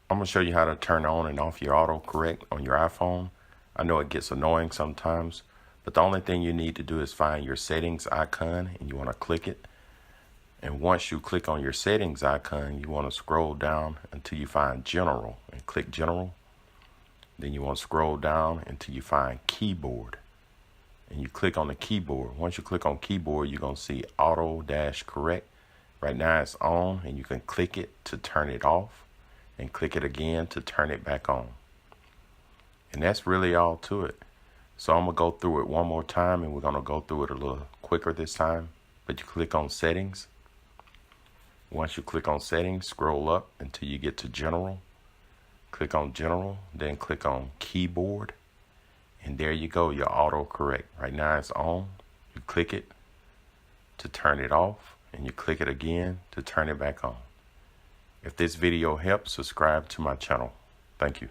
I'm going to show you how to turn on and off your autocorrect on your iPhone. I know it gets annoying sometimes, but the only thing you need to do is find your settings icon and you want to click it. And once you click on your settings icon, you want to scroll down until you find general and click general. Then you want to scroll down until you find keyboard and you click on the keyboard. Once you click on keyboard, you're going to see auto-correct. Right now it's on, and you can click it to turn it off and click it again to turn it back on. And that's really all to it. So I'm going to go through it one more time, and we're going to go through it a little quicker this time. But you click on settings. Once you click on settings, scroll up until you get to general. Click on general, then click on keyboard. And there you go, your autocorrect. Right now it's on. You click it to turn it off, and you click it again to turn it back on. If this video helps, subscribe to my channel. Thank you.